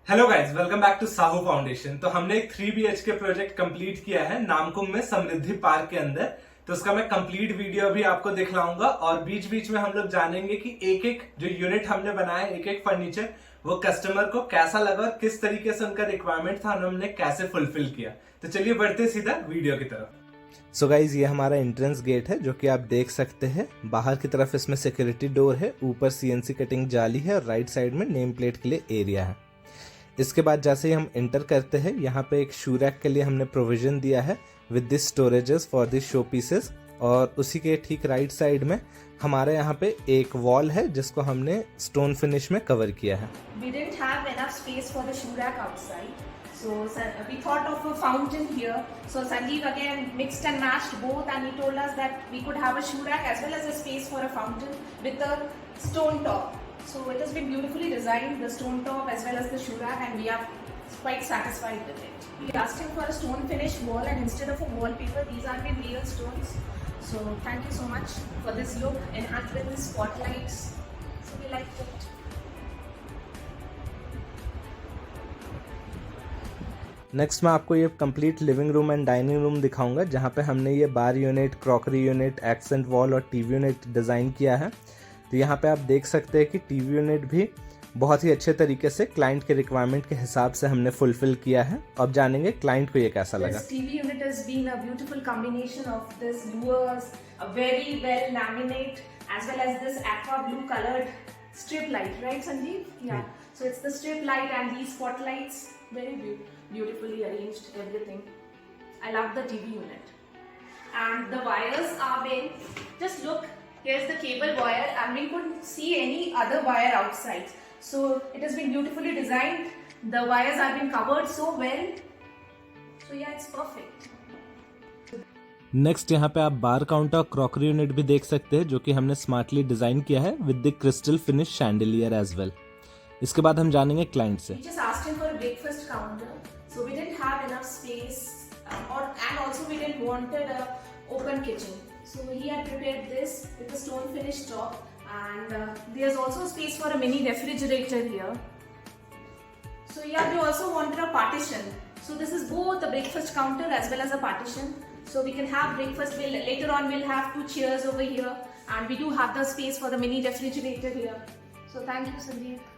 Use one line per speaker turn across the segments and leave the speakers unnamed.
Hello guys, welcome back to Sahu foundation. तो हमने एक 3 BHK प्रोजेक्ट कंप्लीट किया है नामकुम में समृद्धि पार्क के अंदर। तो उसका मैं कंप्लीट वीडियो भी आपको दिखलाऊंगा और बीच बीच में हम लोग जानेंगे कि एक एक जो यूनिट हमने बनाया, एक एक फर्नीचर, वो कस्टमर को कैसा लगा और किस तरीके से उनका रिक्वायरमेंट था, हमने कैसे फुलफिल किया। तो चलिए बढ़ते सीधा वीडियो की तरफ।
सो गाइज, ये हमारा एंट्रेंस गेट है जो कि आप देख सकते हैं। बाहर की तरफ इसमें सिक्योरिटी डोर है, ऊपर CNC कटिंग जाली है और राइट साइड में नेम प्लेट के लिए एरिया है। इसके बाद जैसे ही हम एंटर करते हैं, यहाँ पे एक शू रैक के लिए हमने प्रोविजन दिया है with this storages for this show pieces. और उसी के ठीक राइट साइड में हमारे यहाँ पे एक वॉल है जिसको हमने स्टोन फिनिश में कवर किया है।
We didn't have enough space for the shoe rack outside, so we thought of a fountain here. So Sanjeev again mixed and matched both, and he told us that we could have a shoe rack as well as a space for a fountain with a stone top. So it has been beautifully designed, the stone top as well as the shoe rack, and we are quite satisfied with it. We asked him for a stone finished wall, and instead of a wallpaper, these are been real stones. So thank you so much for this look, enhanced with the spotlights. So we liked it.
Next मैं आपको ये complete living room and dining room दिखाऊंगा, जहाँ पे हमने ये bar unit, crockery unit, accent wall और TV unit design किया है। तो यहाँ पे आप देख सकते हैं कि टीवी यूनिट भी बहुत ही अच्छे तरीके से क्लाइंट के रिक्वायरमेंट के हिसाब से हमने फुलफिल किया है। अब जानेंगे क्लाइंट को ये कैसा लगा।
This TV unit has been a beautiful combination of this lures, a very well laminate, as well as this aqua blue colored strip light, right Sanjeev? Yeah. So it's the strip light and these spotlights, very beautifully arranged, everything. I love the TV unit. And the wires are been, just look, here's the cable wire, and we couldn't see any other wire outside. So it has been beautifully designed. The wires have been covered so well. So yeah, it's perfect.
Next यहाँ पे आप बार counter और crockery unit भी देख सकते हैं, जो कि हमने स्मार्टली डिजाइन किया है with the crystal finish chandelier as well. इसके बाद हम जानेंगे क्लाइंट से।
We just asked him for a breakfast counter, so we didn't have enough space, and also we didn't wanted a open kitchen. So he had prepared this with a stone finish top, and there's also space for a mini refrigerator here. So yeah, we also wanted a partition. So this is both a breakfast counter as well as a partition. So we can have breakfast. Later on we'll have 2 chairs over here, and we do have the space for the mini refrigerator here. So thank you, Sanjeev.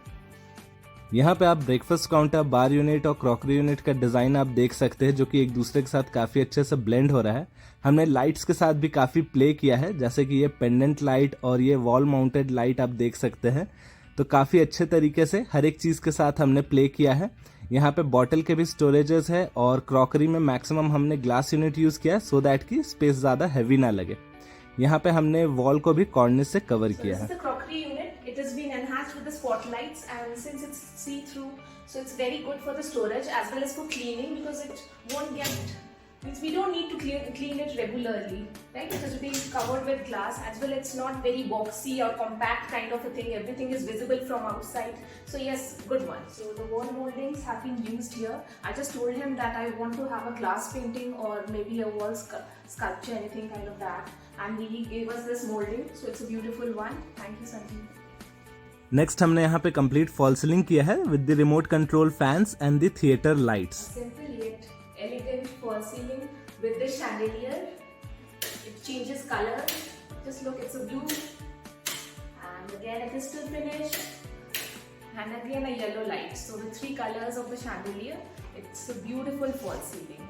यहाँ पे आप breakfast counter, बार unit और crockery unit का design आप देख सकते हैं, जो कि एक दूसरे के साथ काफ़ी अच्छे से ब्लेंड हो रहा है। हमने लाइट्स के साथ भी काफ़ी प्ले किया है, जैसे कि ये पेंडेंट लाइट और ये वॉल माउंटेड लाइट आप देख सकते हैं। तो काफ़ी अच्छे तरीके से हर एक चीज़ के साथ हमने प्ले किया है। यहाँ पे बॉटल के भी स्टोरेजेस है और क्रॉकरी में मैक्सिमम हमने ग्लास यूनिट यूज़ किया है, सो दैट कि स्पेस ज़्यादा हैवी ना लगे। यहाँ पे हमने वॉल को भी कॉर्निस से कवर किया है।
It has been enhanced with the spotlights, and since it's see-through, so it's very good for the storage as well as for cleaning, because it won't get, means we don't need to clean it regularly, right? It has been covered with glass as well. It's not very boxy or compact kind of a thing. Everything is visible from outside. So yes, good one. So the wall moldings have been used here. I just told him that I want to have a glass painting or maybe a wall sculpture, anything kind of that, and he gave us this molding. So it's a beautiful one. Thank you, Sanjeev.
Next हमने यहाँ पे complete fall ceiling किया है with the remote control fans and the theatre lights.
Simple yet elegant fall ceiling with the chandelier. It changes color. Just look, it's a blue, and again a crystal finish, and again a yellow light. So the 3 colors of the chandelier. It's a beautiful fall ceiling.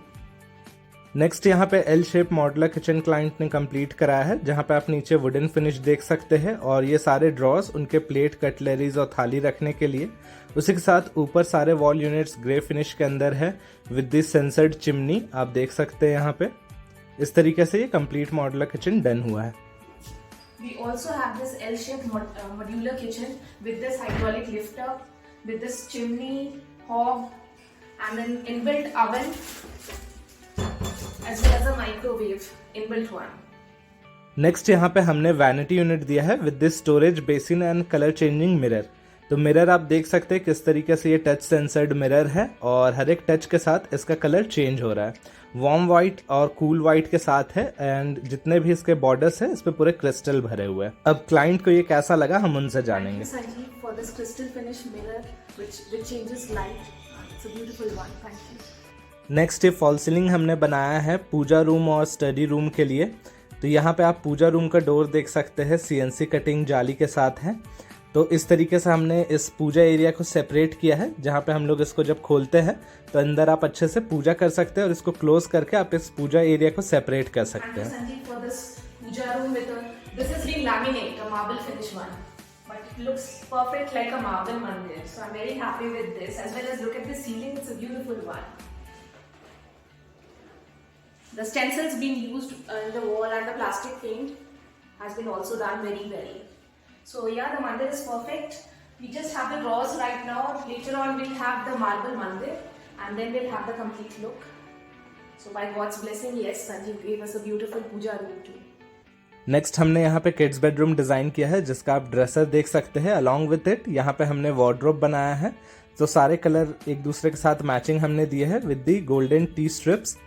Next यहाँ पे L shape modular kitchen client ने complete कराया है, जहाँ पे आप नीचे wooden finish देख सकते हैं और ये सारे ड्रॉर्स उनके प्लेट, कटलरीज और थाली रखने के लिए। उसी के साथ ऊपर सारे वॉल यूनिट्स ग्रे फिनिश के अंदर है विद दिस सेंसर्ड चिमनी आप देख सकते हैं। यहाँ पे इस तरीके से ये कंप्लीट मॉडुलर किचन डन हुआ है।
We also have this L-shaped modular kitchen with this hydraulic lifter, with this chimney, hob, and then inbuilt oven, as well as a microwave inbuilt one.
Next यहाँ पे हमने vanity unit दिया है with this storage basin and colour changing mirror. तो mirror आप देख सकते हैं किस तरीके से ये टच सेंसर्ड मिरर है और हर एक टच के साथ इसका कलर चेंज हो रहा है। वार्म वाइट और कूल वाइट के साथ है एंड जितने भी इसके बॉर्डर्स हैं इस पे पूरे क्रिस्टल भरे हुए हैं। अब क्लाइंट को ये कैसा लगा हम उनसे जानेंगे।
Sanjeev for this crystal finish mirror which changes light. It's a beautiful one. Thank you.
Next ये फॉल सीलिंग हमने बनाया है पूजा रूम और स्टडी रूम के लिए। तो यहाँ पे आप पूजा रूम का डोर देख सकते हैं, CNC कटिंग जाली के साथ है। तो इस तरीके से हमने इस पूजा एरिया को सेपरेट किया है, जहाँ पे हम लोग इसको जब खोलते हैं तो अंदर आप अच्छे से पूजा कर सकते हैं और इसको क्लोज करके आप इस पूजा एरिया को सेपरेट कर सकते हैं।
Sanjeev for this puja room with this is being laminate, a marble finish one, but it looks perfect like a marble mandir. So I'm very happy with this. As well as look at the ceiling, it's a beautiful one. The stencils being used in the wall and the plastic paint has been also done very well. So yeah, the mandir is perfect. We just have the drawers right now. Later on we'll have the marble mandir and then we'll have the complete look. So by God's blessing, yes, Sanjeev gave us a beautiful puja room too.
Next हमने यहाँ पे kids bedroom design किया है जिसका आप dresser देख सकते हैं। अलॉन्ग विद इट यहाँ पे हमने वार्डरोब बनाया है। तो सारे कलर एक दूसरे के साथ मैचिंग हमने दिए हैं with the golden tea strips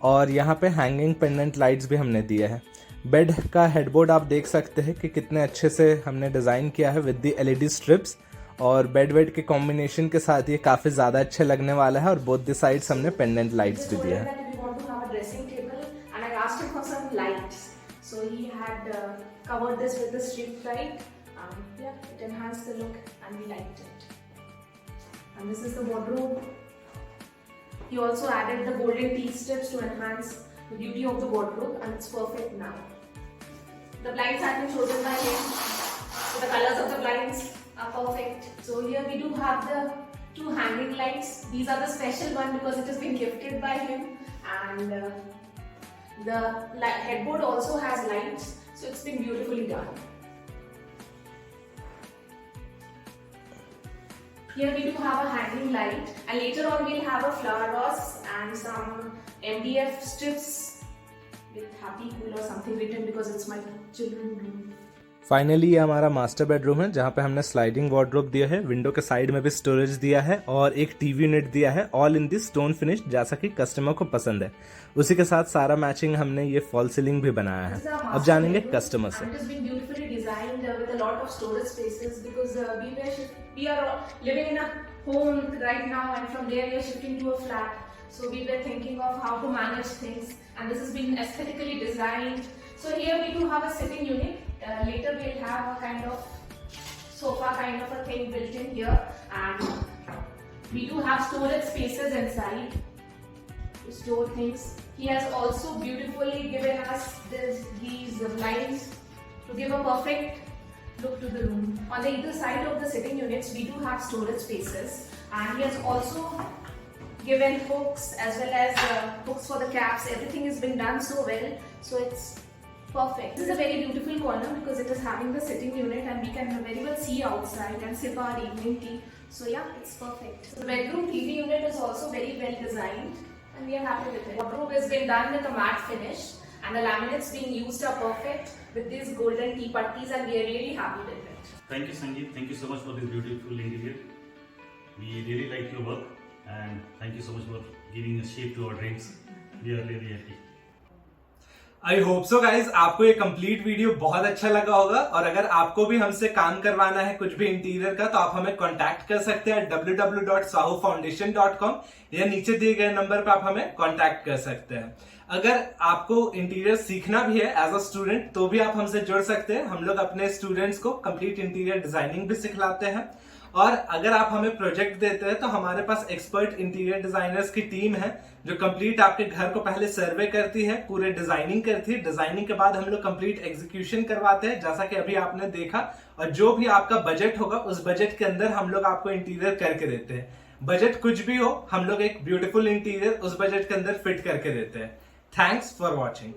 और यहाँ पे हैंगिंग पेंडेंट लाइट्स भी हमने दिए हैं। बेड का हेडबोर्ड आप देख सकते हैं कि कितने अच्छे से हमने डिज़ाइन किया है विद दी LED स्ट्रिप्स और बेड वेड के कॉम्बिनेशन के साथ ये काफ़ी ज़्यादा अच्छे लगने वाला है और बोथ द साइड्स हमने पेंडेंट लाइट्स भी दिया है।
So he had covered this with the strip light. Yeah, it enhanced the look and we liked it. And this is the wardrobe. He also added the golden T strips to enhance the beauty of the wardrobe and it's perfect now. The blinds have been chosen by him. So the colors of the blinds are perfect. So here we do have the 2 hanging lights. These are the special one because it has been gifted by him and the headboard also has lights, so it's been beautifully done. Here we do have a hanging light and later on we'll have a flower vase and some MDF strips with happy cool or something written because it's my children's room.
Finally ये हमारा master bedroom है जहाँ पे हमने sliding wardrobe दिया है, window के side में भी स्टोरेज दिया है और एक टीवी यूनिट दिया है, all in the stone finish जैसा कि कस्टमर को पसंद है। उसी के साथ सारा मैचिंग हमने ये फॉल सीलिंग भी बनाया है। अब जानेंगे कस्टमर से।
So we were thinking of how to manage things and this has been aesthetically designed. So here we do have a sitting unit. Later we'll have a kind of sofa kind of a thing built in here and we do have storage spaces inside to store things. He has also beautifully given us these blinds to give a perfect look to the room. On the either side of the sitting units we do have storage spaces and he has also given hooks as well as hooks for the caps. Everything has been done so well, so it's perfect. This is a very beautiful corner because it is having the sitting unit and we can very well see outside and sip our evening tea. So yeah, it's perfect. The bedroom TV unit is also very well designed and we are happy with it. Wardrobe has been done with a matte finish and the laminates being used are perfect with these golden tea putties and we are really happy with it.
Thank you, Sanjeev. Thank you so much for this beautiful interior. We really like your work. And thank you so much for giving a shape to our dreams. We are really happy.
I hope so guys आपको ये complete video बहुत अच्छा लगा होगा और अगर आपको भी हमसे काम करवाना है कुछ भी इंटीरियर का तो आप हमें कांटेक्ट कर सकते हैं www.sahufoundation.com या नीचे दिए गए नंबर पर आप हमें कांटेक्ट कर सकते हैं। अगर आपको इंटीरियर सीखना भी है एज अ स्टूडेंट तो भी आप हमसे जुड़ सकते हैं। हम लोग अपने स्टूडेंट्स को कंप्लीट इंटीरियर डिजाइनिंग भी सिखलाते हैं और अगर आप हमें प्रोजेक्ट देते हैं तो हमारे पास एक्सपर्ट इंटीरियर डिजाइनर्स की टीम है जो कंप्लीट आपके घर को पहले सर्वे करती है, पूरे डिजाइनिंग करती है। डिजाइनिंग के बाद हम लोग कंप्लीट एग्जीक्यूशन करवाते हैं जैसा कि अभी आपने देखा और जो भी आपका बजट होगा उस बजट के अंदर हम लोग आपको इंटीरियर करके देते हैं। बजट कुछ भी हो हम लोग एक ब्यूटीफुल इंटीरियर उस बजट के अंदर फिट करके देते हैं। Thanks for watching.